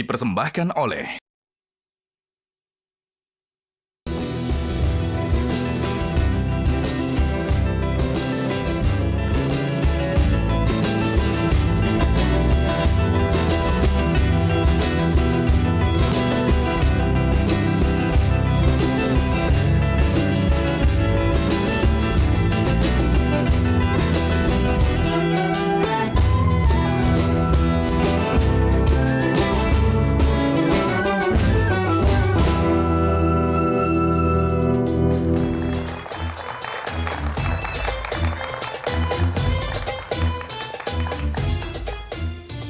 dipersembahkan oleh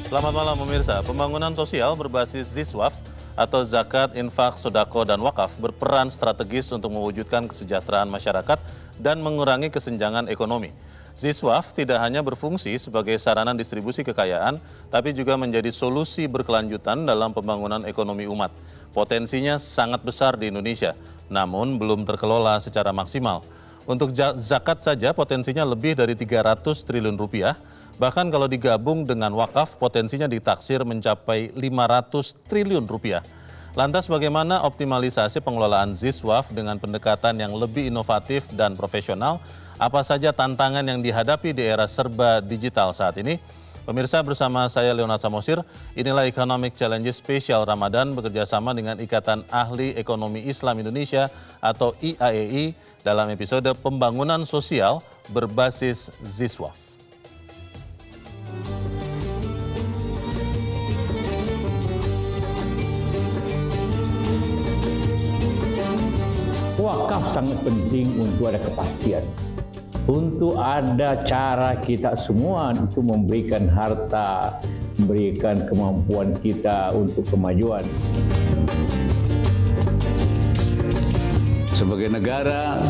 Selamat malam pemirsa, pembangunan sosial berbasis ZISWAF atau Zakat, Infak, Sodako, dan Wakaf berperan strategis untuk mewujudkan kesejahteraan masyarakat dan mengurangi kesenjangan ekonomi. ZISWAF tidak hanya berfungsi sebagai sarana distribusi kekayaan, tapi juga menjadi solusi berkelanjutan dalam pembangunan ekonomi umat. Potensinya sangat besar di Indonesia, namun belum terkelola secara maksimal. Untuk zakat saja potensinya lebih dari 300 triliun rupiah, bahkan kalau digabung dengan wakaf potensinya ditaksir mencapai 500 triliun rupiah. Lantas bagaimana optimalisasi pengelolaan ZISWAF dengan pendekatan yang lebih inovatif dan profesional? Apa saja tantangan yang dihadapi di era serba digital saat ini? Pemirsa, bersama saya Leonard Samosir, inilah Economic Challenges Spesial Ramadan bekerjasama dengan Ikatan Ahli Ekonomi Islam Indonesia atau IAEI dalam episode Pembangunan Sosial berbasis ZISWAF. Wakaf sangat penting untuk ada kepastian, untuk ada cara kita semua untuk memberikan harta, memberikan kemampuan kita untuk kemajuan. Sebagai negara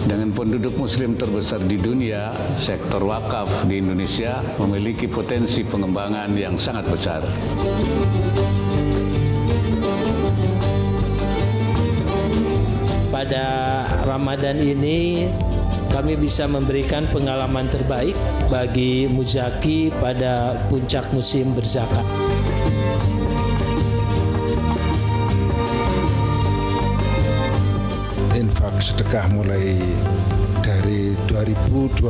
dengan penduduk muslim terbesar di dunia, sektor wakaf di Indonesia memiliki potensi pengembangan yang sangat besar. Pada Ramadan ini kami bisa memberikan pengalaman terbaik bagi muzaki pada puncak musim berzakat. Infak sedekah mulai dari 2020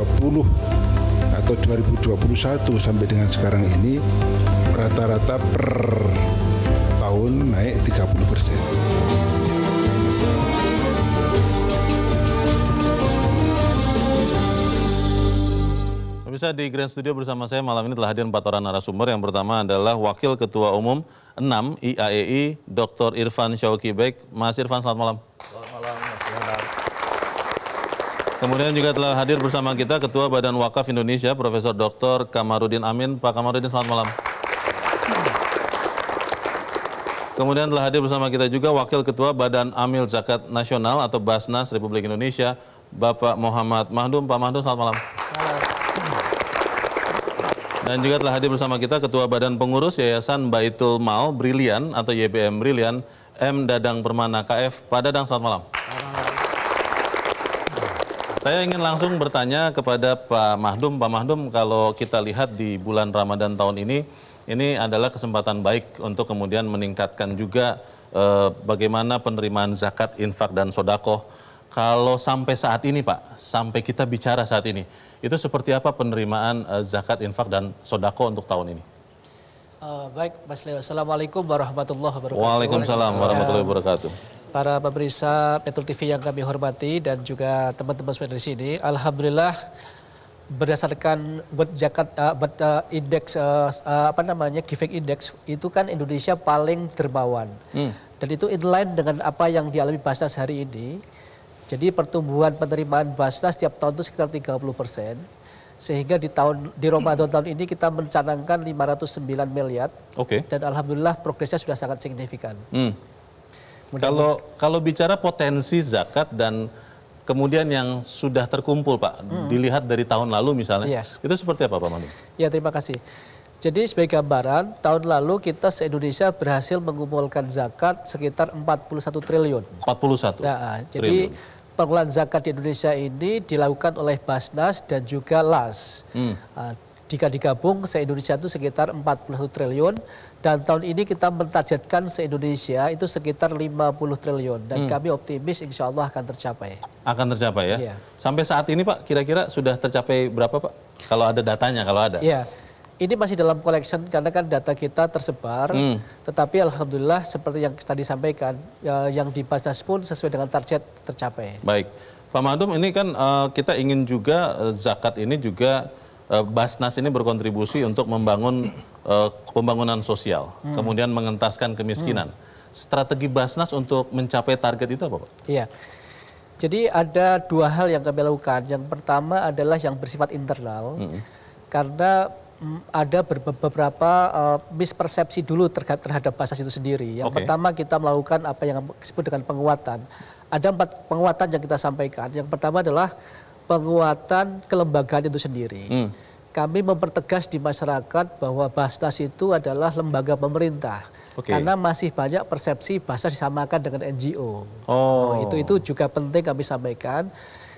atau 2021 sampai dengan sekarang ini rata-rata per tahun naik 30%. Pemirsa, di Grand Studio bersama saya malam ini telah hadir 4 orang narasumber. Yang pertama adalah Wakil Ketua Umum 6 IAEI, Dr. Irfan Syauqi Baik. Mas Irfan, selamat malam. Selamat malam, Mas Leonard. Kemudian juga telah hadir bersama kita Ketua Badan Wakaf Indonesia, Profesor Dr. Kamarudin Amin. Pak Kamarudin, selamat malam. Kemudian telah hadir bersama kita juga Wakil Ketua Badan Amil Zakat Nasional atau Basnas Republik Indonesia, Bapak Muhammad Mahdum. Pak Mahdum, selamat malam. Dan juga telah hadir bersama kita Ketua Badan Pengurus Yayasan Baitul Mal Brilian atau YBM Brilian, M. Dadang Permana KF. Pak Dadang, selamat malam. Saya ingin langsung bertanya kepada Pak Mahdum. Pak Mahdum, kalau kita lihat di bulan Ramadan tahun ini adalah kesempatan baik untuk kemudian meningkatkan juga bagaimana penerimaan zakat, infak, dan sodakoh. Kalau sampai saat ini Pak, sampai kita bicara saat ini, itu seperti apa penerimaan zakat, infak, dan sodako untuk tahun ini? Baik, Mas Leo. Assalamualaikum warahmatullahi wabarakatuh. Waalaikumsalam warahmatullahi wabarakatuh. Para pemirsa Metro TV yang kami hormati dan juga teman-teman semua di sini, alhamdulillah berdasarkan indeks giving index itu kan Indonesia paling dermawan. Dan itu inline dengan apa yang dialami Basnas hari ini. Jadi pertumbuhan penerimaan Basnas setiap tahun itu sekitar 30%. Sehingga di Ramadan tahun ini kita mencanangkan 509 miliar. Oke. Dan alhamdulillah progresnya sudah sangat signifikan. Kalau bicara potensi zakat dan kemudian yang sudah terkumpul Pak, dilihat dari tahun lalu misalnya, itu seperti apa Pak Manu? Ya, terima kasih. Jadi sebagai gambaran, tahun lalu kita se-Indonesia berhasil mengumpulkan zakat sekitar 41 triliun. 41 Nah, jadi pengelolaan zakat di Indonesia ini dilakukan oleh Basnas dan juga LAS. jika digabung se-Indonesia itu sekitar 41 triliun dan tahun ini kita mentargetkan se-Indonesia itu sekitar 50 triliun dan kami optimis insya Allah akan tercapai. Akan tercapai ya? Iya. Sampai saat ini Pak, kira-kira sudah tercapai berapa Pak? Kalau ada datanya, kalau ada. Iya, ini masih dalam collection karena kan data kita tersebar, tetapi alhamdulillah seperti yang tadi sampaikan, yang di Basnas pun sesuai dengan target tercapai. Baik, Pak Madum, ini kan kita ingin juga zakat ini juga Basnas ini berkontribusi untuk membangun pembangunan sosial, kemudian mengentaskan kemiskinan. Strategi Basnas untuk mencapai target itu apa Pak? Iya. Jadi ada dua hal yang kami lakukan. Yang pertama adalah yang bersifat internal, karena ada beberapa mispersepsi dulu terhadap Basnas itu sendiri. Yang pertama kita melakukan apa yang disebut dengan penguatan. Ada 4 penguatan yang kita sampaikan. Yang pertama adalah penguatan kelembagaan itu sendiri. Kami mempertegas di masyarakat bahwa Basnas itu adalah lembaga pemerintah. Karena masih banyak persepsi Basnas disamakan dengan NGO. Itu juga penting kami sampaikan.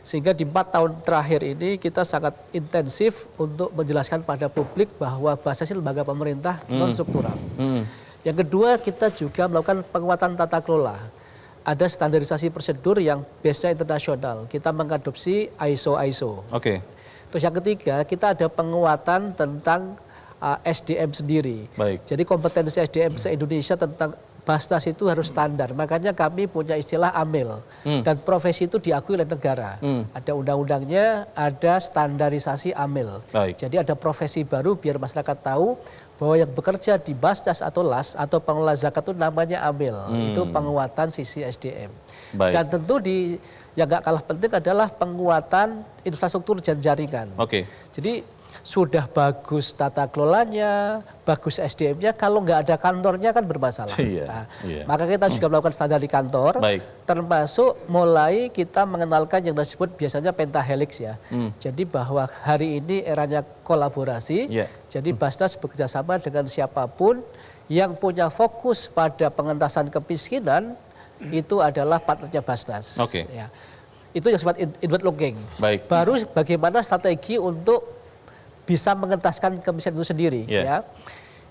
Sehingga di 4 tahun terakhir ini kita sangat intensif untuk menjelaskan pada publik bahwa Basnas ini lembaga pemerintah non-struktural. Yang kedua kita juga melakukan penguatan tata kelola. Ada standarisasi prosedur yang base-nya internasional. Kita mengadopsi ISO. Terus yang ketiga kita ada penguatan tentang SDM sendiri. Jadi kompetensi SDM se-Indonesia tentang Basnas itu harus standar. Makanya kami punya istilah AMIL. Dan profesi itu diakui oleh negara. Ada undang-undangnya, ada standarisasi AMIL. Jadi ada profesi baru biar masyarakat tahu bahwa yang bekerja di Basnas atau LAS atau pengelola zakat itu namanya AMIL. Itu penguatan sisi SDM. Dan tentu yang gak kalah penting adalah penguatan infrastruktur dan jaringan. Jadi sudah bagus tata kelolanya, bagus SDM-nya, kalau nggak ada kantornya kan bermasalah. Maka kita juga melakukan standar di kantor, termasuk mulai kita mengenalkan yang disebut biasanya pentahelix ya. Jadi bahwa hari ini eranya kolaborasi, jadi Basnas bekerjasama dengan siapapun yang punya fokus pada pengentasan kemiskinan, itu adalah partnernya Basnas. Ya. Itu yang sifat inward looking. Baru bagaimana strategi untuk bisa mengentaskan kemiskinan itu sendiri. Ya.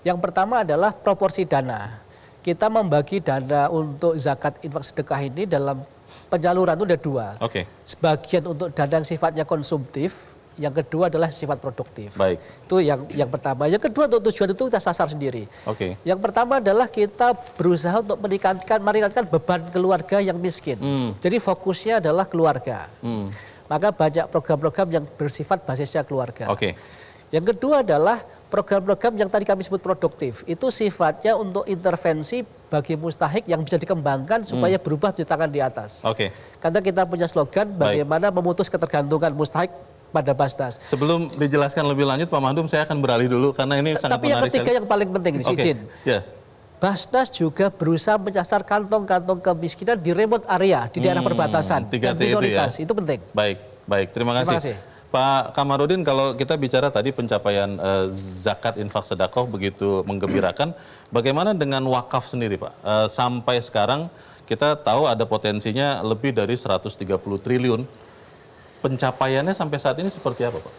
Yang pertama adalah proporsi dana. Kita membagi dana untuk zakat infak sedekah ini dalam penyaluran itu ada 2. Sebagian untuk dana yang sifatnya konsumtif, yang kedua adalah sifat produktif. Itu yang pertama. Yang kedua untuk tujuan itu kita sasar sendiri. Yang pertama adalah kita berusaha untuk meringankan beban keluarga yang miskin. Jadi fokusnya adalah keluarga. Maka banyak program-program yang bersifat basisnya keluarga. Yang kedua adalah program-program yang tadi kami sebut produktif. Itu sifatnya untuk intervensi bagi mustahik yang bisa dikembangkan supaya berubah di tangan di atas. Karena kita punya slogan bagaimana memutus ketergantungan mustahik pada Basnas. Sebelum dijelaskan lebih lanjut Pak Madum, saya akan beralih dulu karena ini sangat menarik. Tapi yang ketiga yang paling penting ini, izin. Basnas juga berusaha menyasar kantong-kantong kemiskinan di remote area, di daerah perbatasan dan minoritas. Itu penting. Baik. Terima kasih. Pak Kamarudin, kalau kita bicara tadi pencapaian zakat infak sedekah begitu menggembirakan, bagaimana dengan wakaf sendiri Pak? Sampai sekarang kita tahu ada potensinya lebih dari 130 triliun. Pencapaiannya sampai saat ini seperti apa Pak?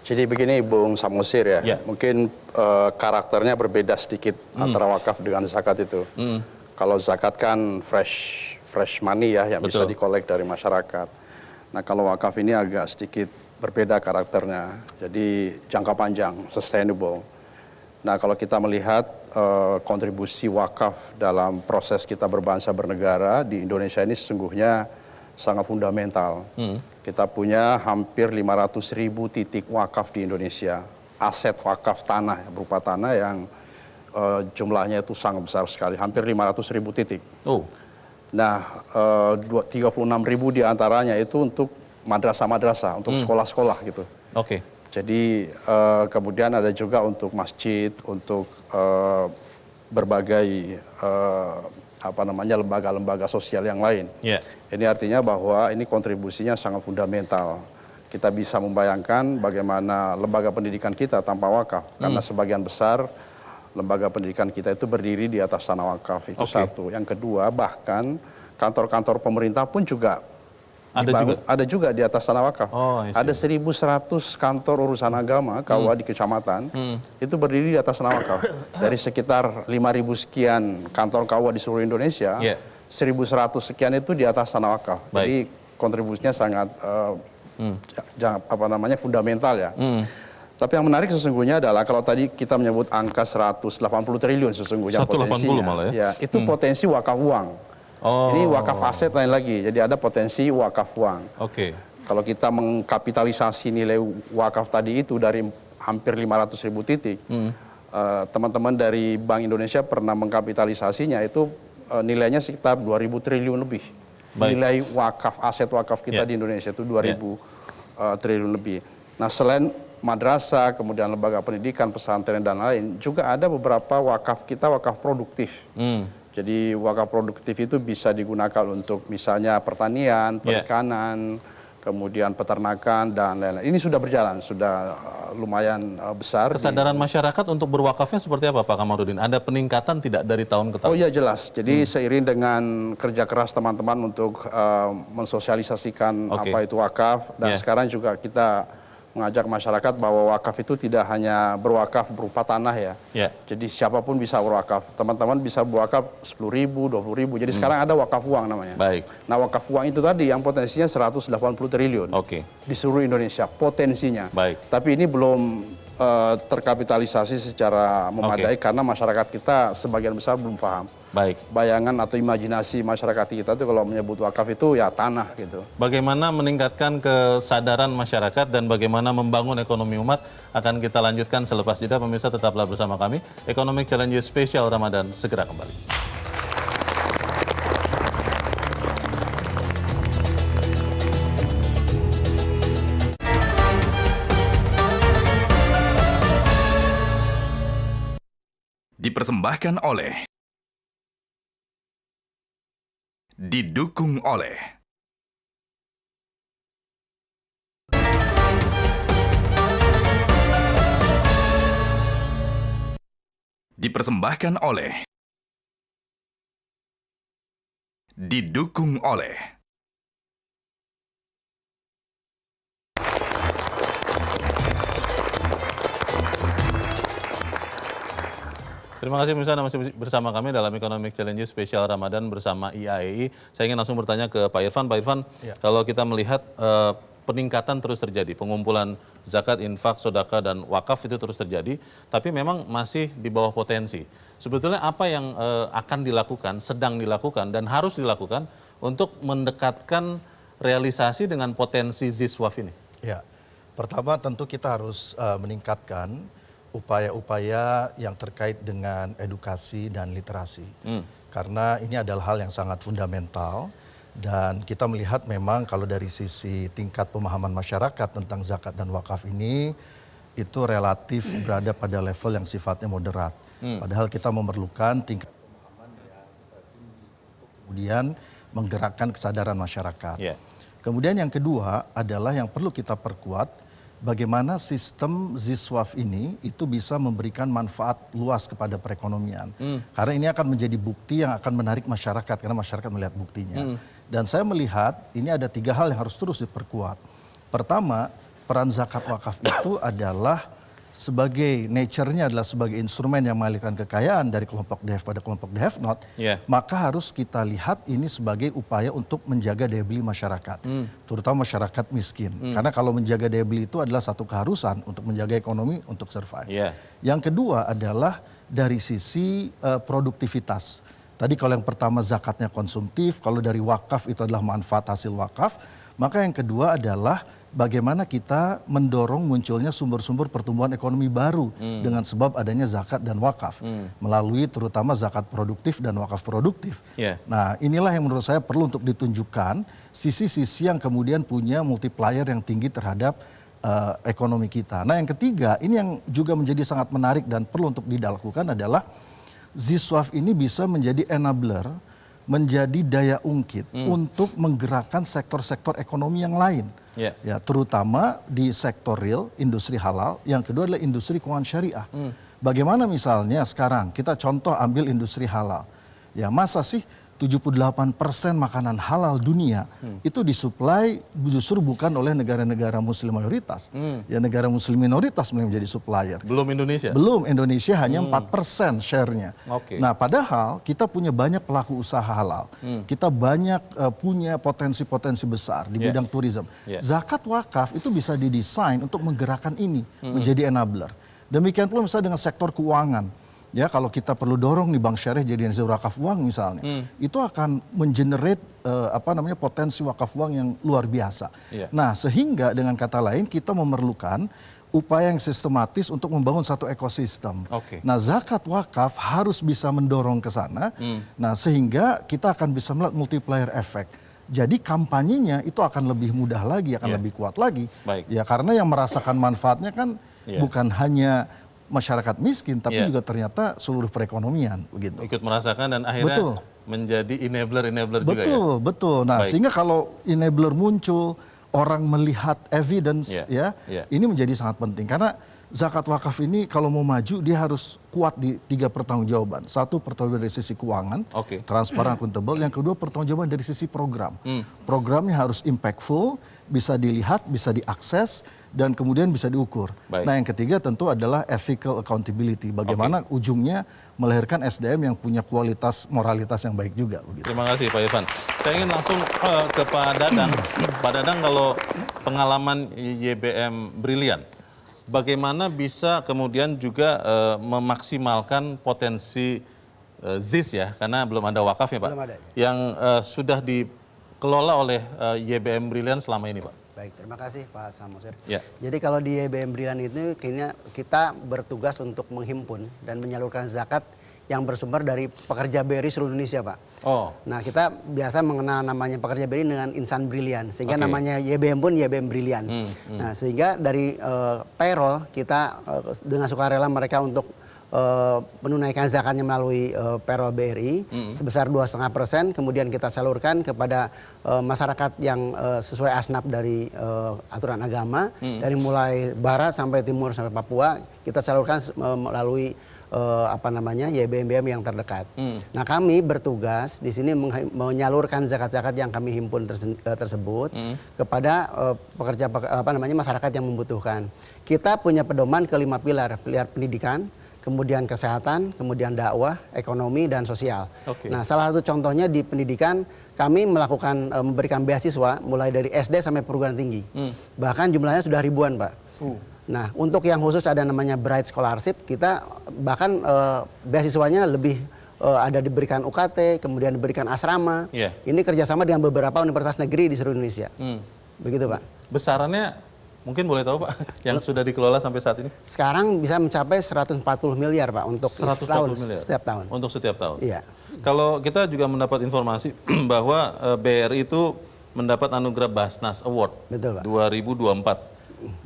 Jadi begini Bung Samosir ya, mungkin karakternya berbeda sedikit antara wakaf dengan zakat itu. Kalau zakat kan fresh money ya, yang bisa dikolek dari masyarakat. Nah kalau wakaf ini agak sedikit berbeda karakternya, jadi jangka panjang, sustainable. Nah kalau kita melihat kontribusi wakaf dalam proses kita berbangsa bernegara di Indonesia ini sesungguhnya sangat fundamental. Kita punya hampir 500.000 titik wakaf di Indonesia, aset wakaf tanah, berupa tanah yang jumlahnya itu sangat besar sekali, hampir 500.000 titik. Nah 36.000 diantaranya itu untuk madrasah-madrasah, untuk sekolah-sekolah gitu. Jadi kemudian ada juga untuk masjid, untuk berbagai lembaga-lembaga sosial yang lain. Ini artinya bahwa ini kontribusinya sangat fundamental. Kita bisa membayangkan bagaimana lembaga pendidikan kita tanpa wakaf, karena sebagian besar lembaga pendidikan kita itu berdiri di atas tanah wakaf. Itu satu. Yang kedua, bahkan kantor-kantor pemerintah pun juga Ada juga di atas tanah wakaf. Oh, ada 1.100 kantor urusan agama KUA di kecamatan itu berdiri di atas tanah wakaf. Dari sekitar 5.000 sekian kantor KUA di seluruh Indonesia, 1.100 sekian itu di atas tanah wakaf. Jadi kontribusinya sangat fundamental ya. Tapi yang menarik sesungguhnya adalah kalau tadi kita menyebut angka 180 triliun sesungguhnya 180 potensinya. malah ya? Itu potensi wakaf uang. Ini wakaf aset lain lagi. Jadi ada potensi wakaf uang. Oke. Kalau kita mengkapitalisasi nilai wakaf tadi itu dari hampir 500.000 titik, teman-teman dari Bank Indonesia pernah mengkapitalisasinya itu nilainya sekitar 2.000 triliun lebih. Nilai wakaf, aset wakaf kita di Indonesia itu 2.000 triliun lebih. Nah selain madrasah, kemudian lembaga pendidikan, pesantren dan lain, juga ada beberapa wakaf kita wakaf produktif. Jadi wakaf produktif itu bisa digunakan untuk misalnya pertanian, perikanan, kemudian peternakan dan lain-lain. Ini sudah berjalan, sudah lumayan besar. Kesadaran masyarakat untuk berwakafnya seperti apa Pak Kamarudin? Ada peningkatan tidak dari tahun ke tahun? Oh iya jelas. Jadi seiring dengan kerja keras teman-teman untuk mensosialisasikan apa itu wakaf, dan sekarang juga kita mengajak masyarakat bahwa wakaf itu tidak hanya berwakaf berupa tanah ya. Jadi siapapun bisa berwakaf. Teman-teman bisa berwakaf 10.000, 20.000. Jadi sekarang ada wakaf uang namanya. Nah wakaf uang itu tadi yang potensinya 180 triliun di seluruh Indonesia potensinya. Tapi ini belum terkapitalisasi secara memadai karena masyarakat kita sebagian besar belum paham. Bayangan atau imajinasi masyarakat kita itu kalau menyebut wakaf itu ya tanah gitu. Bagaimana meningkatkan kesadaran masyarakat dan bagaimana membangun ekonomi umat akan kita lanjutkan selepas jeda. Pemirsa tetaplah bersama kami. Economic Challenge Spesial Ramadan segera kembali. Dipersembahkan oleh, didukung oleh didukung oleh Terima kasih pemirsa, masih bersama kami dalam Economic Challenge Spesial Ramadan bersama IAEI. Saya ingin langsung bertanya ke Pak Irfan. Pak Irfan, kalau kita melihat peningkatan terus terjadi, pengumpulan zakat, infak, sedekah dan wakaf itu terus terjadi, tapi memang masih di bawah potensi. Sebetulnya apa yang akan dilakukan, sedang dilakukan dan harus dilakukan untuk mendekatkan realisasi dengan potensi ZISWAF ini? Ya, pertama tentu kita harus meningkatkan upaya-upaya yang terkait dengan edukasi dan literasi. Karena ini adalah hal yang sangat fundamental dan kita melihat memang kalau dari sisi tingkat pemahaman masyarakat tentang zakat dan wakaf ini itu relatif berada pada level yang sifatnya moderat. Padahal kita memerlukan tingkat pemahaman yang tinggi kemudian menggerakkan kesadaran masyarakat. Kemudian yang kedua adalah yang perlu kita perkuat bagaimana sistem ZISWAF ini itu bisa memberikan manfaat luas kepada perekonomian. Karena ini akan menjadi bukti yang akan menarik masyarakat, karena masyarakat melihat buktinya. Dan saya melihat ini ada 3 hal yang harus terus diperkuat. Pertama, peran zakat wakaf itu adalah sebagai nature-nya adalah sebagai instrumen yang mengalirkan kekayaan dari kelompok the have pada kelompok the have not, maka harus kita lihat ini sebagai upaya untuk menjaga daya beli masyarakat, terutama masyarakat miskin. Karena kalau menjaga daya beli itu adalah satu keharusan untuk menjaga ekonomi untuk survive. Yang kedua adalah dari sisi produktivitas. Tadi kalau yang pertama zakatnya konsumtif, kalau dari wakaf itu adalah manfaat hasil wakaf, maka yang kedua adalah bagaimana kita mendorong munculnya sumber-sumber pertumbuhan ekonomi baru dengan sebab adanya zakat dan wakaf melalui terutama zakat produktif dan wakaf produktif. Nah, inilah yang menurut saya perlu untuk ditunjukkan sisi-sisi yang kemudian punya multiplier yang tinggi terhadap ekonomi kita. Nah, yang ketiga, ini yang juga menjadi sangat menarik dan perlu untuk dilakukan adalah ZISWAF ini bisa menjadi enabler, menjadi daya ungkit untuk menggerakkan sektor-sektor ekonomi yang lain. Ya, terutama di sektor real, industri halal. Yang kedua adalah industri keuangan syariah. Bagaimana misalnya sekarang kita contoh ambil industri halal. Ya, masa sih 78% makanan halal dunia itu disuplai justru bukan oleh negara-negara muslim mayoritas. Ya, negara muslim minoritas menjadi supplier. Belum Indonesia? Belum, Indonesia hanya 4% share-nya. Oke. Nah, padahal kita punya banyak pelaku usaha halal. Kita banyak punya potensi-potensi besar di bidang tourism. Zakat wakaf itu bisa didesain untuk menggerakkan ini menjadi enabler. Demikian pula misalnya dengan sektor keuangan. Ya, kalau kita perlu dorong nih bank syariah jadi wakaf uang misalnya, itu akan mengenerate potensi wakaf uang yang luar biasa. Nah, sehingga dengan kata lain kita memerlukan upaya yang sistematis untuk membangun satu ekosistem. Nah, zakat wakaf harus bisa mendorong ke sana. Nah, sehingga kita akan bisa melihat multiplier effect. Jadi kampanyenya itu akan lebih mudah lagi, akan lebih kuat lagi. Ya, karena yang merasakan manfaatnya kan bukan hanya masyarakat miskin, tapi juga ternyata seluruh perekonomian begitu. Ikut merasakan dan akhirnya menjadi enabler juga ya. Betul. Nah, sehingga kalau enabler muncul, orang melihat evidence ini menjadi sangat penting karena zakat wakaf ini kalau mau maju dia harus kuat di 3 pertanggungjawaban. 1, pertanggungjawaban dari sisi keuangan, transparan, akuntabel. Yang kedua, pertanggungjawaban dari sisi program. Programnya harus impactful, bisa dilihat, bisa diakses, dan kemudian bisa diukur. Nah, yang ketiga tentu adalah ethical accountability. Bagaimana ujungnya melahirkan SDM yang punya kualitas moralitas yang baik juga. Begitu. Terima kasih Pak Irfan. Saya ingin langsung ke Pak Dadang. Pak Dadang, kalau pengalaman YBM Brilian, bagaimana bisa kemudian juga memaksimalkan potensi ZIS ya, karena belum ada wakaf ya Pak, yang sudah dikelola oleh YBM Brilian selama ini Pak? Baik, terima kasih Pak Samosir. Jadi kalau di YBM Brilian itu kita bertugas untuk menghimpun dan menyalurkan zakat yang bersumber dari pekerja BRI seluruh Indonesia Pak. Nah, kita biasa mengenal namanya pekerja BRI dengan insan brilian, sehingga namanya YBM pun YBM Brilian. Nah, sehingga dari payroll kita dengan sukarela mereka untuk menunaikan zakatnya melalui payroll BRI sebesar 2,5%, kemudian kita salurkan kepada masyarakat yang sesuai asnaf dari aturan agama, dari mulai barat sampai timur sampai Papua, kita salurkan melalui YBM yang terdekat. Nah, kami bertugas di sini menyalurkan zakat-zakat yang kami himpun tersebut kepada masyarakat yang membutuhkan. Kita punya pedoman ke 5 pilar pendidikan, kemudian kesehatan, kemudian dakwah, ekonomi, dan sosial. Nah, salah satu contohnya di pendidikan, kami memberikan beasiswa mulai dari SD sampai perguruan tinggi. Bahkan jumlahnya sudah ribuan, Pak. Nah, untuk yang khusus ada namanya Bright Scholarship, kita bahkan beasiswanya lebih ada diberikan UKT, kemudian diberikan asrama. Ini kerjasama dengan beberapa universitas negeri di seluruh Indonesia. Begitu, Pak. Besarannya mungkin boleh tahu Pak, yang sudah dikelola sampai saat ini? Sekarang bisa mencapai 140 miliar Pak untuk 140 miliar setiap tahun. Untuk setiap tahun? Iya. Kalau kita juga mendapat informasi bahwa BRI itu mendapat anugerah Basnas Award. Betul, Pak. 2024.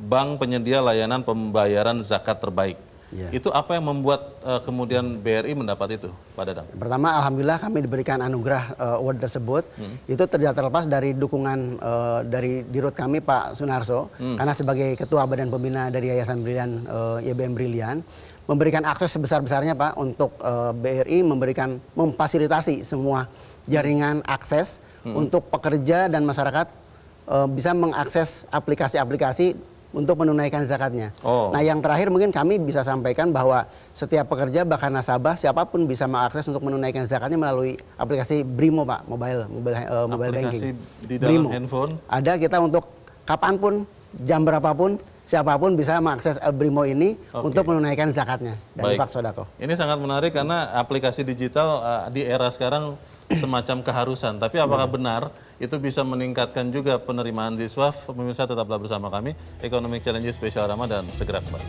Bank penyedia layanan pembayaran zakat terbaik. Itu apa yang membuat kemudian BRI mendapat itu, Pak Dadang? Pertama, alhamdulillah kami diberikan anugerah award tersebut. Itu tidak terlepas dari dukungan dari dirut kami Pak Sunarso, karena sebagai ketua badan pembina dari Yayasan Brilian, YBM Brilian, memberikan akses sebesar-besarnya Pak untuk BRI memfasilitasi semua jaringan akses untuk pekerja dan masyarakat bisa mengakses aplikasi-aplikasi untuk menunaikan zakatnya. Nah, yang terakhir mungkin kami bisa sampaikan bahwa setiap pekerja bahkan nasabah siapapun bisa mengakses untuk menunaikan zakatnya melalui aplikasi Brimo Pak, mobile aplikasi banking. Di dalam Brimo. handphone. Ada kita untuk kapanpun, jam berapapun, siapapun bisa mengakses Brimo ini untuk menunaikan zakatnya dari infak sodako. Ini sangat menarik karena aplikasi digital di era sekarang semacam keharusan. Tapi apakah benar itu bisa meningkatkan juga penerimaan ZISWAF? Pemirsa tetaplah bersama kami. Economic Challenge Spesial Ramadan segera kembali.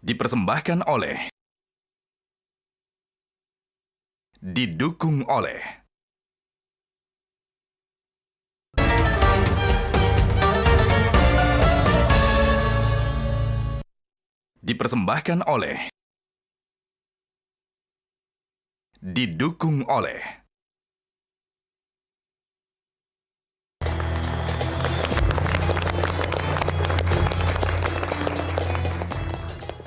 Dipersembahkan oleh, didukung oleh dipersembahkan oleh, didukung oleh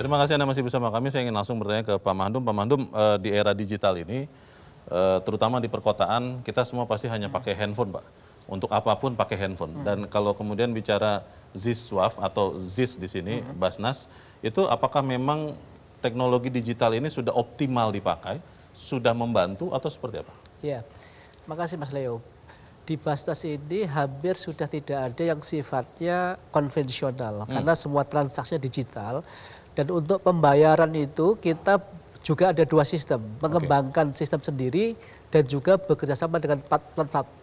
Terima kasih Anda masih bersama kami. Saya ingin langsung bertanya ke Pak Mahdum. Pak Mahdum, di era digital ini, terutama di perkotaan, kita semua pasti hanya pakai handphone, Pak. Untuk apapun pakai handphone. Dan kalau kemudian bicara ZISWAF atau ZIS di sini, Basnas, itu apakah memang teknologi digital ini sudah optimal dipakai, sudah membantu atau seperti apa? Ya, makasih Mas Leo. Di Basnas ini hampir sudah tidak ada yang sifatnya konvensional, karena semua transaksinya digital. Dan untuk pembayaran itu kita juga ada dua sistem, mengembangkan sistem sendiri dan juga bekerjasama dengan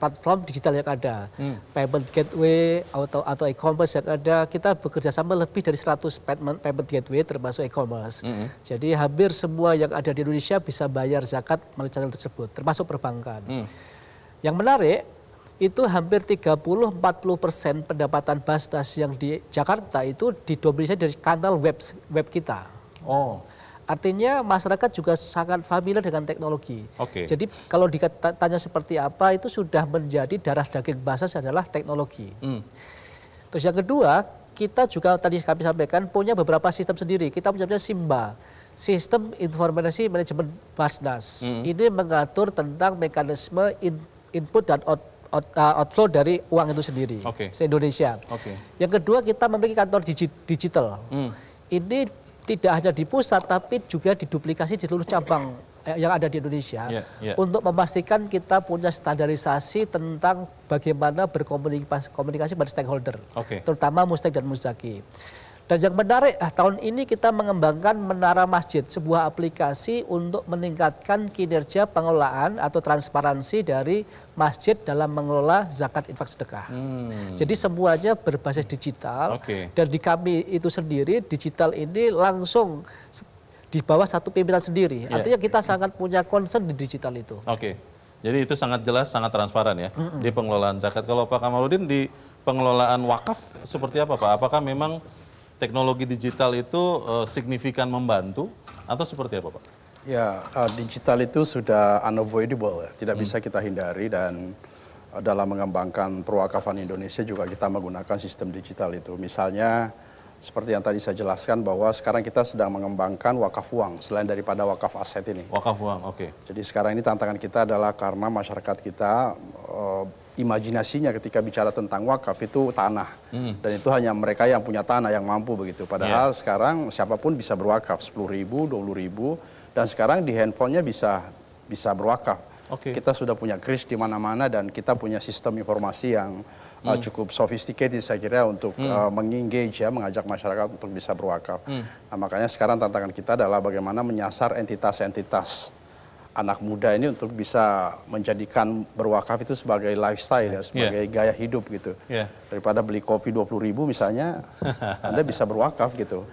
platform digital yang ada. Payment gateway atau e-commerce yang ada, kita bekerjasama lebih dari 100 payment gateway termasuk e-commerce. Jadi hampir semua yang ada di Indonesia bisa bayar zakat melalui channel tersebut, termasuk perbankan. Yang menarik, itu hampir 30-40% pendapatan Basnas yang di Jakarta itu didominasi dari kanal web kita. Artinya masyarakat juga sangat familiar dengan teknologi. Jadi kalau ditanya seperti apa, itu sudah menjadi darah daging Basnas adalah teknologi. Terus yang kedua, kita juga tadi kami sampaikan punya beberapa sistem sendiri. Kita punya SIMBA, Sistem Informasi Manajemen Basnas. Ini mengatur tentang mekanisme input dan outflow dari uang itu sendiri se-Indonesia. Yang kedua, kita memiliki kantor digital. Ini tidak hanya di pusat, tapi juga diduplikasi di seluruh cabang yang ada di Indonesia. Untuk memastikan kita punya standarisasi tentang bagaimana berkomunikasi pada stakeholder. Terutama Mustek dan Muzaki. Dan yang menarik, tahun ini kita mengembangkan Menara Masjid, sebuah aplikasi untuk meningkatkan kinerja pengelolaan atau transparansi dari masjid dalam mengelola zakat infak sedekah. Jadi semuanya berbasis digital, dan di kami itu sendiri, digital ini langsung di bawah satu pimpinan sendiri. Artinya kita sangat punya concern di digital itu. Jadi itu sangat jelas, sangat transparan ya di pengelolaan zakat. Kalau Pak Kamaludin, di pengelolaan wakaf seperti apa Pak? Apakah memang teknologi digital itu signifikan membantu atau seperti apa Pak? Ya, digital itu sudah unavoidable, ya. Tidak bisa kita hindari, dan dalam mengembangkan perwakafan Indonesia juga kita menggunakan sistem digital itu. Misalnya seperti yang tadi saya jelaskan bahwa sekarang kita sedang mengembangkan wakaf uang selain daripada wakaf aset ini. Wakaf uang, Jadi sekarang ini tantangan kita adalah karena masyarakat kita imajinasinya ketika bicara tentang wakaf itu tanah, dan itu hanya mereka yang punya tanah yang mampu begitu. Padahal sekarang siapapun bisa berwakaf, 10.000, 20.000, dan sekarang di handphonenya bisa berwakaf. Kita sudah punya kris di mana-mana, dan kita punya sistem informasi yang cukup sophisticated saya kira untuk mengengage, mengajak masyarakat untuk bisa berwakaf. Nah, makanya sekarang tantangan kita adalah bagaimana menyasar entitas-entitas anak muda ini untuk bisa menjadikan berwakaf itu sebagai lifestyle, ya, sebagai gaya hidup gitu. Daripada beli kopi 20.000 misalnya, Anda bisa berwakaf gitu.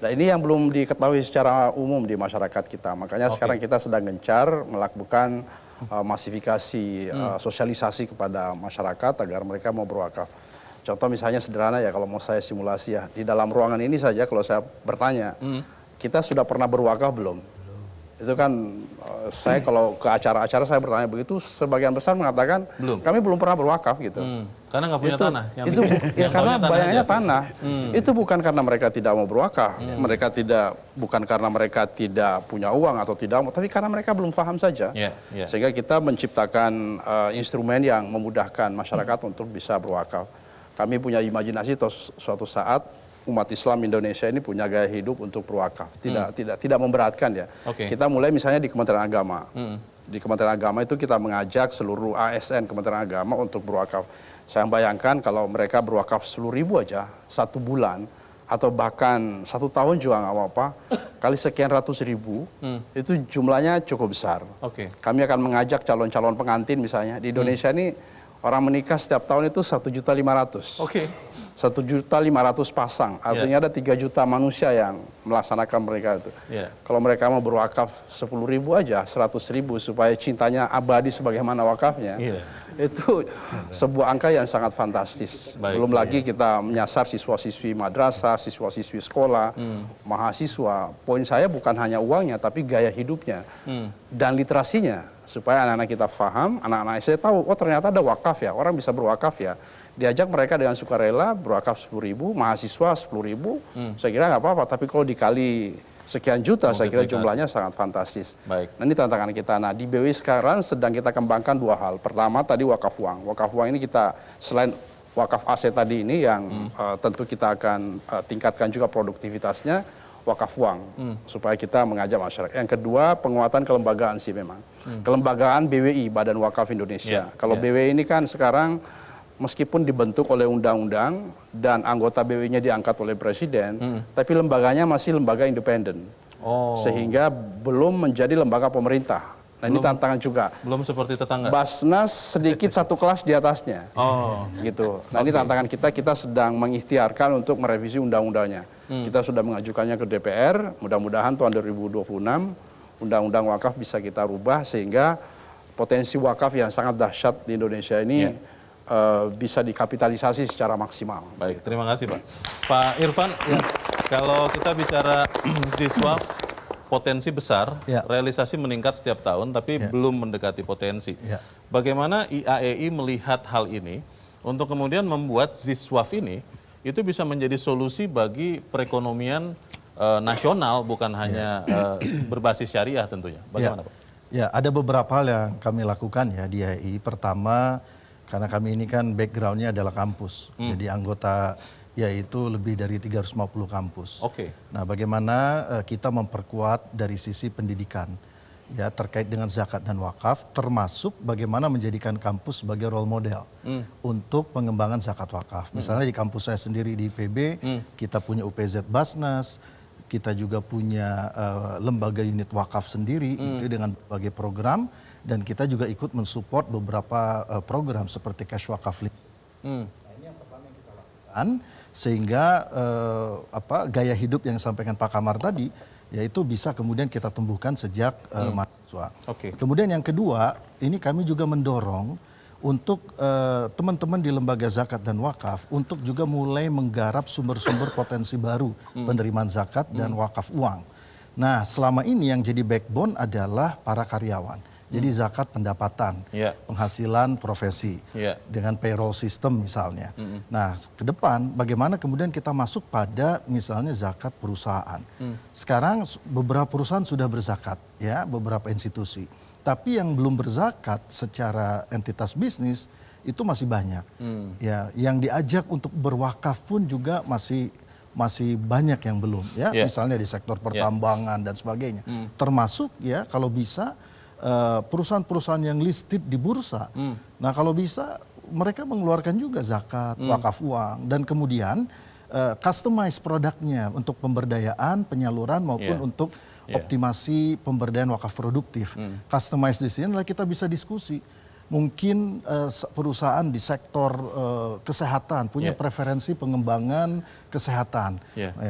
Nah, ini yang belum diketahui secara umum di masyarakat kita. Makanya sekarang kita sedang gencar melakukan masifikasi, sosialisasi kepada masyarakat agar mereka mau berwakaf. Contoh misalnya sederhana ya, kalau mau saya simulasi ya, di dalam ruangan ini saja kalau saya bertanya, kita sudah pernah berwakaf belum? Itu kan saya kalau ke acara-acara saya bertanya begitu, sebagian besar mengatakan belum. Kami belum pernah berwakaf gitu. Karena nggak punya tanah. Karena bayangannya tanah. Itu bukan karena mereka tidak mau berwakaf, bukan karena mereka tidak punya uang atau tidak mau, tapi karena mereka belum paham saja. Sehingga kita menciptakan instrumen yang memudahkan masyarakat untuk bisa berwakaf. Kami punya imajinasi suatu saat umat Islam Indonesia ini punya gaya hidup untuk berwakaf, tidak memberatkan ya. Kita mulai misalnya di Kementerian Agama. Di Kementerian Agama itu kita mengajak seluruh ASN Kementerian Agama untuk berwakaf. Saya bayangkan kalau mereka berwakaf 10.000 aja 1 bulan, atau bahkan 1 tahun juga nggak apa-apa, kali sekian ratus ribu, itu jumlahnya cukup besar. Kami akan mengajak calon-calon pengantin misalnya di Indonesia ini. Orang menikah setiap tahun itu 1.500.000. 1.500.000 pasang. Artinya ada 3 juta manusia yang melaksanakan mereka itu. Kalau mereka mau berwakaf 10.000 aja, 100.000 supaya cintanya abadi sebagaimana wakafnya. Itu sebuah angka yang sangat fantastis. Belum lagi kita menyasar siswa-siswi madrasah, siswa-siswi sekolah, mahasiswa. Poin saya bukan hanya uangnya, tapi gaya hidupnya dan literasinya. Supaya anak-anak kita paham, anak-anak saya tahu, oh ternyata ada wakaf ya, orang bisa berwakaf ya. diajak mereka dengan sukarela berwakaf 10.000, mahasiswa 10.000, saya kira nggak apa-apa. Tapi kalau dikali sekian juta, saya kira jumlahnya sangat fantastis. Baik. Nah, ini tantangan kita. Nah, di BWI sekarang sedang kita kembangkan dua hal. Pertama tadi wakaf uang. Wakaf uang ini kita selain wakaf aset tadi ini yang tentu kita akan tingkatkan juga produktivitasnya, wakaf uang supaya kita mengajak masyarakat. Yang kedua, penguatan kelembagaan sih memang. Kelembagaan BWI, Badan Wakaf Indonesia. Kalau BWI ini kan sekarang meskipun dibentuk oleh undang-undang dan anggota BWI-nya diangkat oleh presiden, tapi lembaganya masih lembaga independen. Sehingga belum menjadi lembaga pemerintah. Nah, ini tantangan juga. Belum seperti tetangga. Basnas sedikit satu kelas di atasnya. Gitu. Nah, ini tantangan kita sedang mengikhtiarkan untuk merevisi undang-undangnya. Kita sudah mengajukannya ke DPR, mudah-mudahan tahun 2026 undang-undang wakaf bisa kita rubah sehingga potensi wakaf yang sangat dahsyat di Indonesia ini bisa dikapitalisasi secara maksimal. Baik, terima kasih Pak. Pak Irfan, kalau kita bicara siswa potensi besar, realisasi meningkat setiap tahun, tapi belum mendekati potensi. Bagaimana IAEI melihat hal ini untuk kemudian membuat Ziswaf ini itu bisa menjadi solusi bagi perekonomian nasional, bukan hanya berbasis syariah tentunya. Bagaimana Pak? Ya, ada beberapa hal yang kami lakukan ya di IAEI. Pertama, karena kami ini kan backgroundnya adalah kampus, jadi anggota yaitu lebih dari 350 kampus. Nah, bagaimana kita memperkuat dari sisi pendidikan ya terkait dengan zakat dan wakaf, termasuk bagaimana menjadikan kampus sebagai role model untuk pengembangan zakat wakaf. Misalnya di kampus saya sendiri di IPB, kita punya UPZ Basnas, kita juga punya lembaga unit wakaf sendiri itu dengan berbagai program, dan kita juga ikut mensupport beberapa program seperti Cash Wakaf. Sehingga gaya hidup yang disampaikan Pak Kamar tadi yaitu bisa kemudian kita tumbuhkan sejak mahasiswa. Kemudian yang kedua, ini kami juga mendorong untuk teman-teman di lembaga zakat dan wakaf untuk juga mulai menggarap sumber-sumber potensi baru penerimaan zakat dan wakaf uang. Nah, selama ini yang jadi backbone adalah para karyawan. Jadi zakat pendapatan, penghasilan profesi, dengan payroll system misalnya. Nah, ke depan bagaimana kemudian kita masuk pada misalnya zakat perusahaan. Sekarang beberapa perusahaan sudah berzakat, ya, beberapa institusi. Tapi yang belum berzakat secara entitas bisnis itu masih banyak. Ya, yang diajak untuk berwakaf pun juga masih banyak yang belum, ya. Misalnya di sektor pertambangan dan sebagainya. Termasuk ya kalau bisa perusahaan-perusahaan yang listed di bursa. Nah, kalau bisa mereka mengeluarkan juga zakat, wakaf uang, dan kemudian customize produknya untuk pemberdayaan, penyaluran maupun untuk optimasi pemberdayaan wakaf produktif. Customize di sini adalah kita bisa diskusi. Mungkin perusahaan di sektor kesehatan punya preferensi pengembangan kesehatan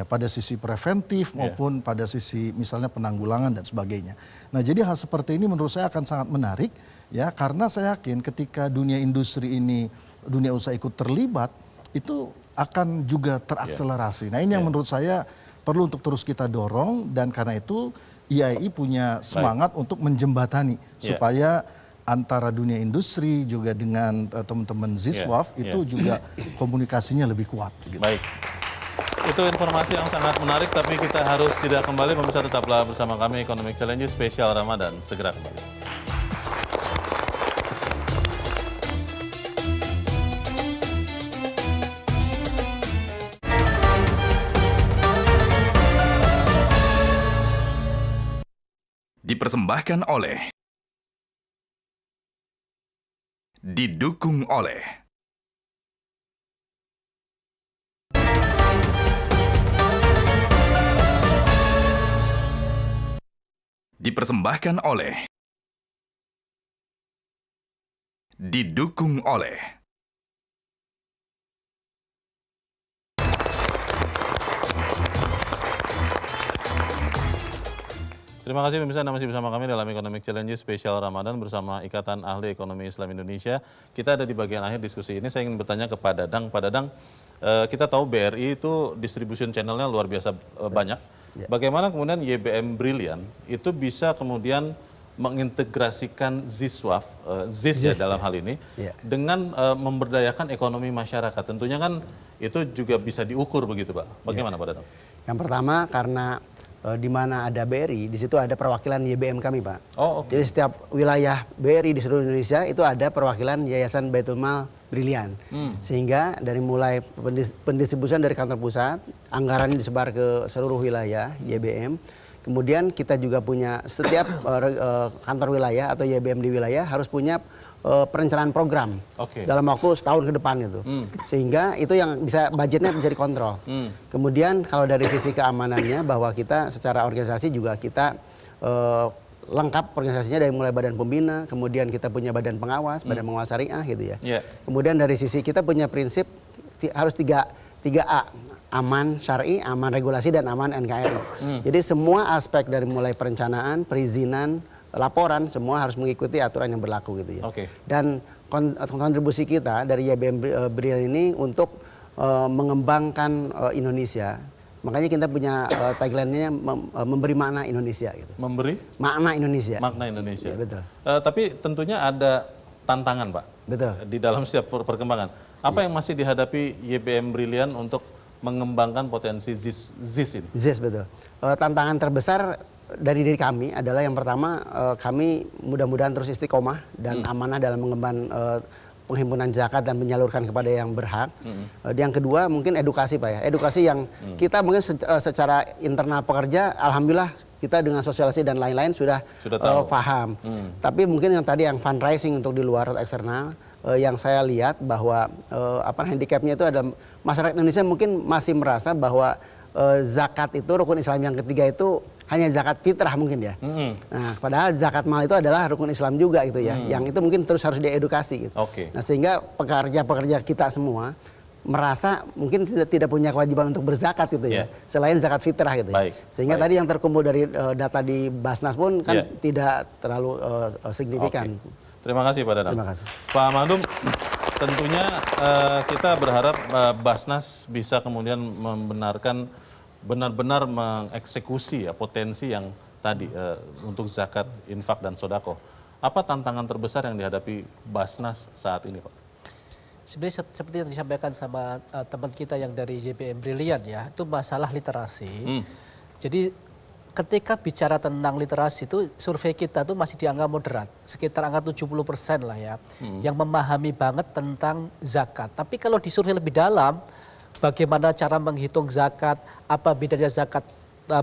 pada sisi preventif maupun pada sisi misalnya penanggulangan dan sebagainya. Nah, jadi hal seperti ini menurut saya akan sangat menarik ya, karena saya yakin ketika dunia industri ini, dunia usaha ikut terlibat, itu akan juga terakselerasi. Nah, ini yang menurut saya perlu untuk terus kita dorong, dan karena itu IAEI punya semangat untuk menjembatani supaya antara dunia industri juga dengan teman-teman Ziswaf itu juga komunikasinya lebih kuat. Gitu. Baik, itu informasi yang sangat menarik, tapi kita harus jeda kembali. Pemirsa, tetaplah bersama kami, Economic Challenge spesial Ramadan. Segera kembali. Dipersembahkan oleh, didukung oleh didukung oleh Terima kasih pemirsa, masih bersama kami dalam Economic Challenge spesial Ramadan bersama Ikatan Ahli Ekonomi Islam Indonesia. Kita ada di bagian akhir diskusi ini. Saya ingin bertanya ke Pak Dadang. Pak Dadang, kita tahu BRI itu distribution channelnya luar biasa banyak. Bagaimana kemudian YBM Brilliant itu bisa kemudian mengintegrasikan ZISWAF, ZIS ya dalam hal ini, dengan memberdayakan ekonomi masyarakat. Tentunya kan itu juga bisa diukur begitu Pak. Bagaimana Pak Danang? Yang pertama karena di mana ada BRI, di situ ada perwakilan YBM kami Pak. Jadi setiap wilayah BRI di seluruh Indonesia itu ada perwakilan Yayasan Baitul Mal Brilian. Sehingga dari mulai pendistribusian dari kantor pusat, anggaran disebar ke seluruh wilayah YBM. Kemudian kita juga punya setiap kantor wilayah atau YBM di wilayah harus punya perencanaan program dalam waktu setahun ke depan gitu. Sehingga itu yang bisa budgetnya bisa dikontrol. Kemudian kalau dari sisi keamanannya bahwa kita secara organisasi juga kita lengkap organisasinya dari mulai badan pembina, kemudian kita punya badan pengawas, badan pengawas syariah gitu ya. Kemudian dari sisi kita punya prinsip harus 3A. Aman syar'i, aman regulasi, dan aman NKRI. Jadi semua aspek dari mulai perencanaan, perizinan, laporan, semua harus mengikuti aturan yang berlaku gitu ya. Dan kontribusi kita dari YBM Brilian ini untuk mengembangkan Indonesia. Makanya kita punya tagline-nya memberi makna Indonesia gitu. Memberi? Makna Indonesia. Makna Indonesia. Ya, betul. Tapi tentunya ada tantangan Pak. Betul. Di dalam setiap perkembangan. Apa yang masih dihadapi YBM Brilian untuk mengembangkan potensi ZIS ini? ZIS betul. Tantangan terbesar dari diri kami adalah yang pertama kami mudah-mudahan terus istiqomah dan amanah dalam mengemban penghimpunan zakat dan menyalurkan kepada yang berhak. Yang kedua mungkin edukasi Pak ya. Edukasi yang kita mungkin secara internal pekerja alhamdulillah kita dengan sosialisasi dan lain-lain sudah paham. Tapi mungkin yang tadi yang fundraising untuk di luar atau eksternal yang saya lihat bahwa handicapnya itu ada masyarakat Indonesia mungkin masih merasa bahwa zakat itu rukun Islam yang ketiga itu hanya zakat fitrah mungkin ya. Nah, padahal zakat mal itu adalah rukun Islam juga gitu ya. Yang itu mungkin terus harus diedukasi gitu. Nah, sehingga pekerja-pekerja kita semua merasa mungkin tidak punya kewajiban untuk berzakat gitu ya. Selain zakat fitrah gitu ya. Sehingga tadi yang terkumpul dari data di Basnas pun kan tidak terlalu signifikan. Terima kasih Pak Danang. Terima kasih. Pak Madum, tentunya kita berharap Basnas bisa kemudian membenarkan benar-benar mengeksekusi ya potensi yang tadi untuk zakat, infak dan sodako. Apa tantangan terbesar yang dihadapi Basnas saat ini Pak? Sebenarnya seperti yang disampaikan sama teman kita yang dari YBM Brilian ya, itu masalah literasi. Jadi ketika bicara tentang literasi itu survei kita tuh masih di angka moderat, sekitar angka 70% lah ya, yang memahami banget tentang zakat. Tapi kalau disurvei lebih dalam, bagaimana cara menghitung zakat, apa bedanya zakat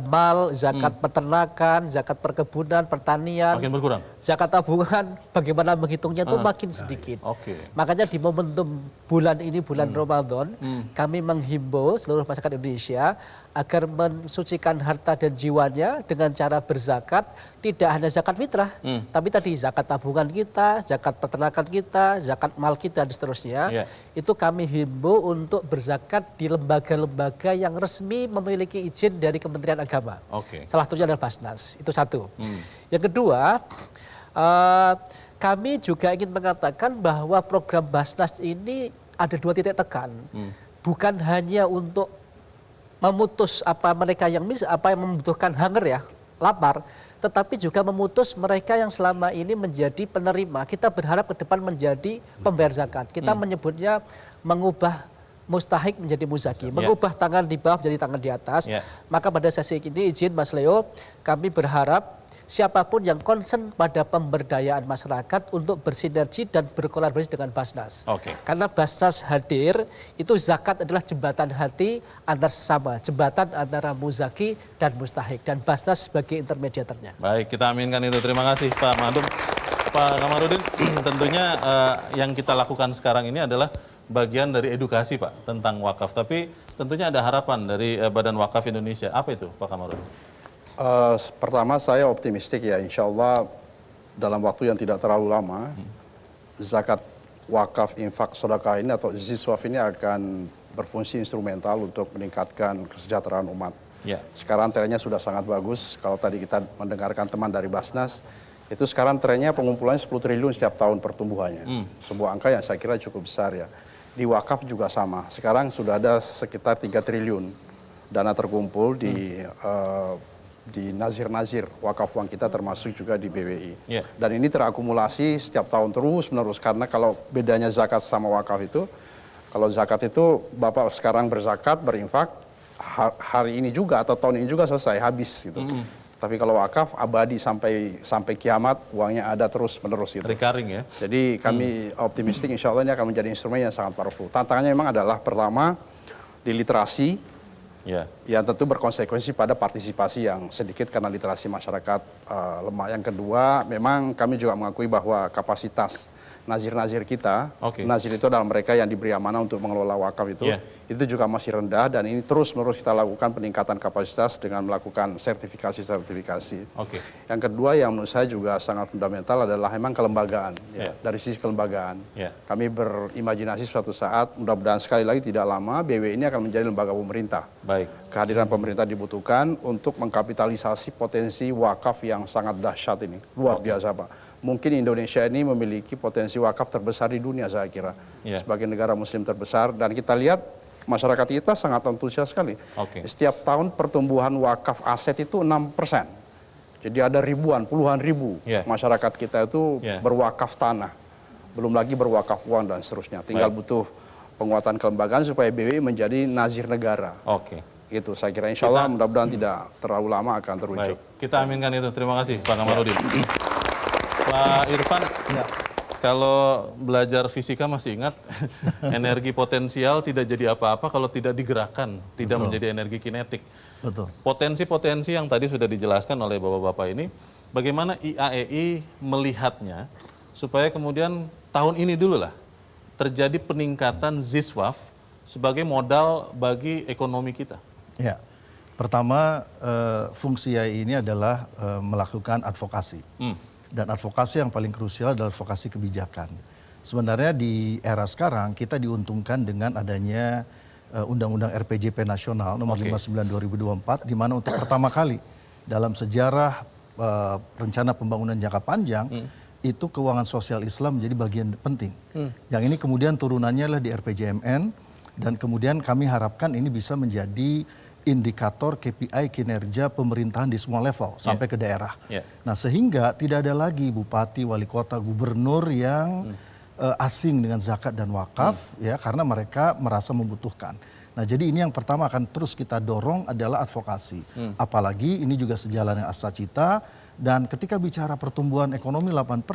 mal, zakat peternakan, zakat perkebunan, pertanian, makin berkurang. Zakat tabungan, bagaimana menghitungnya itu makin sedikit. Makanya di momentum bulan ini, bulan Ramadan, kami menghimbau seluruh masyarakat Indonesia agar mensucikan harta dan jiwanya dengan cara berzakat, tidak hanya zakat fitrah, tapi tadi zakat tabungan kita, zakat peternakan kita, zakat mal kita dan seterusnya. Itu kami himbau untuk berzakat di lembaga-lembaga yang resmi memiliki izin dari Kementerian Agama. Salah satunya adalah Basnas. Itu satu. Yang kedua, kami juga ingin mengatakan bahwa program Basnas ini ada 2 titik tekan. Bukan hanya untuk memutus mereka yang membutuhkan hunger ya, lapar, tetapi juga memutus mereka yang selama ini menjadi penerima. Kita berharap ke depan menjadi pembayar zakat. Kita menyebutnya mengubah mustahik menjadi muzaki, mengubah tangan di bawah menjadi tangan di atas. Maka pada sesi ini izin Mas Leo, kami berharap siapapun yang concern pada pemberdayaan masyarakat untuk bersinergi dan berkolaborasi dengan Basnas. Karena Basnas hadir, itu zakat adalah jembatan hati antar sesama, jembatan antara muzaki dan mustahik, dan Basnas sebagai intermediatornya. Baik, kita aminkan itu. Terima kasih Pak Madum. Pak Kamarudin, tentunya yang kita lakukan sekarang ini adalah bagian dari edukasi Pak tentang wakaf. Tapi tentunya ada harapan dari Badan Wakaf Indonesia. Apa itu Pak Kamarudin? Pertama saya optimistik ya, insya Allah dalam waktu yang tidak terlalu lama zakat, wakaf, infak, sedekah ini atau ZISWAF ini akan berfungsi instrumental untuk meningkatkan kesejahteraan umat. Sekarang trennya sudah sangat bagus. Kalau tadi kita mendengarkan teman dari Basnas, itu sekarang trennya pengumpulannya 10 triliun setiap tahun pertumbuhannya. Sebuah angka yang saya kira cukup besar ya. Di wakaf juga sama. Sekarang sudah ada sekitar 3 triliun dana terkumpul di di nazir-nazir wakaf uang kita termasuk juga di BWI. Yeah. Dan ini terakumulasi setiap tahun terus-menerus karena kalau bedanya zakat sama wakaf itu, kalau zakat itu Bapak sekarang berzakat, berinfak, hari ini juga atau tahun ini juga selesai, habis gitu. Tapi kalau wakaf abadi sampai kiamat, uangnya ada terus-menerus gitu. Recurring ya. Jadi kami optimistik insya Allah ini akan menjadi instrumen yang sangat powerful. Tantangannya memang adalah pertama di literasi, yang tentu berkonsekuensi pada partisipasi yang sedikit karena literasi masyarakat lemah. Yang kedua, memang kami juga mengakui bahwa kapasitas nazir-nazir kita, nazir itu adalah mereka yang diberi amanah untuk mengelola wakaf itu juga masih rendah dan ini terus-menerus kita lakukan peningkatan kapasitas dengan melakukan sertifikasi. Yang kedua yang menurut saya juga sangat fundamental adalah memang kelembagaan. Dari sisi kelembagaan, kami berimajinasi suatu saat, mudah-mudahan sekali lagi tidak lama, BW ini akan menjadi lembaga pemerintah. Kehadiran pemerintah dibutuhkan untuk mengkapitalisasi potensi wakaf yang sangat dahsyat ini, luar biasa Pak. Mungkin Indonesia ini memiliki potensi wakaf terbesar di dunia saya kira. Sebagai negara muslim terbesar dan kita lihat masyarakat kita sangat antusias sekali. Setiap tahun pertumbuhan wakaf aset itu 6%. Jadi ada ribuan, puluhan ribu masyarakat kita itu berwakaf tanah. Belum lagi berwakaf uang dan seterusnya. Tinggal butuh penguatan kelembagaan supaya BWI menjadi nazir negara. Gitu saya kira insya Allah mudah-mudahan tidak terlalu lama akan terwujud. Kita aminkan itu. Terima kasih Pak Kamarudin. Pak Irfan, kalau belajar fisika masih ingat energi potensial tidak jadi apa-apa kalau tidak digerakkan, tidak menjadi energi kinetik. Potensi-potensi yang tadi sudah dijelaskan oleh Bapak-Bapak ini, bagaimana IAEI melihatnya supaya kemudian tahun ini dulu lah terjadi peningkatan ZISWAF sebagai modal bagi ekonomi kita? Ya, pertama fungsi IAEI ini adalah melakukan advokasi. Dan advokasi yang paling krusial adalah advokasi kebijakan. Sebenarnya di era sekarang kita diuntungkan dengan adanya Undang-Undang RPJP Nasional nomor 59 2024 di mana untuk pertama kali dalam sejarah rencana pembangunan jangka panjang itu keuangan sosial Islam menjadi bagian penting. Yang ini kemudian turunannya adalah di RPJMN dan kemudian kami harapkan ini bisa menjadi indikator KPI kinerja pemerintahan di semua level sampai ke daerah. Nah sehingga tidak ada lagi bupati, wali kota, gubernur yang asing dengan zakat dan wakaf ya karena mereka merasa membutuhkan. Nah jadi ini yang pertama akan terus kita dorong adalah advokasi. Apalagi ini juga sejalan dengan Asa Cita dan ketika bicara pertumbuhan ekonomi 8%,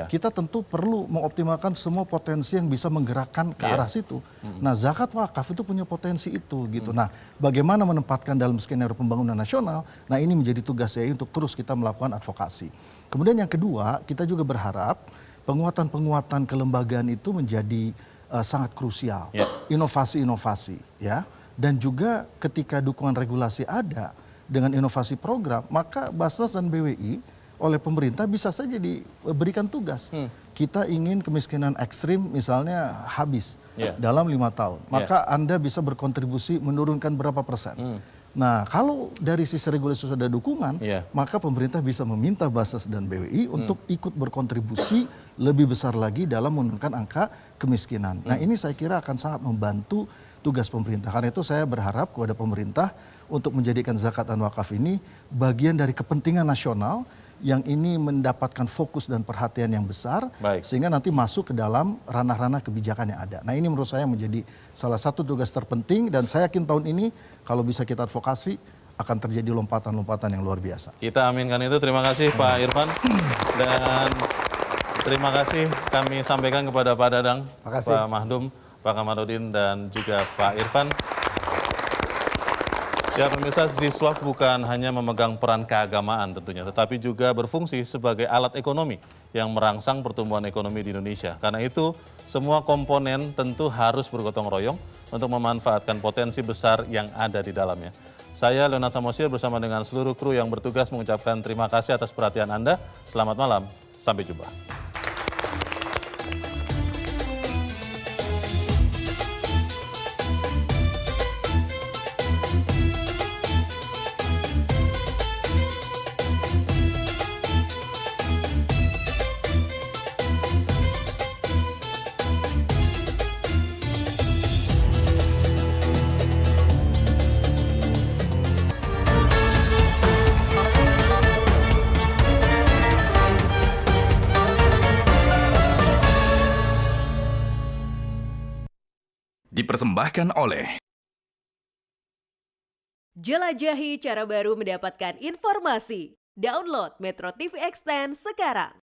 kita tentu perlu mengoptimalkan semua potensi yang bisa menggerakkan ke arah situ. Nah zakat wakaf itu punya potensi itu gitu. Nah bagaimana menempatkan dalam skenario pembangunan nasional, nah ini menjadi tugas saya untuk terus kita melakukan advokasi. Kemudian yang kedua kita juga berharap penguatan-penguatan kelembagaan itu menjadi sangat krusial. Inovasi-inovasi ya. Dan juga ketika dukungan regulasi ada dengan inovasi program, maka Basnas dan BWI oleh pemerintah bisa saja diberikan tugas. Kita ingin kemiskinan ekstrim misalnya habis dalam 5 tahun. Maka Anda bisa berkontribusi menurunkan berapa persen. Nah kalau dari sisi regulasi sudah ada dukungan, maka pemerintah bisa meminta Basnas dan BWI untuk ikut berkontribusi lebih besar lagi dalam menurunkan angka kemiskinan. Nah ini saya kira akan sangat membantu tugas pemerintah. Karena itu saya berharap kepada pemerintah untuk menjadikan zakat dan wakaf ini bagian dari kepentingan nasional yang ini mendapatkan fokus dan perhatian yang besar sehingga nanti masuk ke dalam ranah-ranah kebijakan yang ada. Nah ini menurut saya menjadi salah satu tugas terpenting dan saya yakin tahun ini kalau bisa kita advokasi akan terjadi lompatan-lompatan yang luar biasa. Kita aminkan itu. Terima kasih Pak Irfan dan terima kasih kami sampaikan kepada Pak Dadang, Pak Mahdum, Pak Kamarudin dan juga Pak Irfan. Ya pemirsa, ZISWAF bukan hanya memegang peran keagamaan tentunya, tetapi juga berfungsi sebagai alat ekonomi yang merangsang pertumbuhan ekonomi di Indonesia. Karena itu, semua komponen tentu harus bergotong royong untuk memanfaatkan potensi besar yang ada di dalamnya. Saya Leonard Samosir bersama dengan seluruh kru yang bertugas mengucapkan terima kasih atas perhatian Anda. Selamat malam, sampai jumpa. Dipersembahkan oleh Jelajahi cara baru mendapatkan informasi. Download Metro TV Extend sekarang.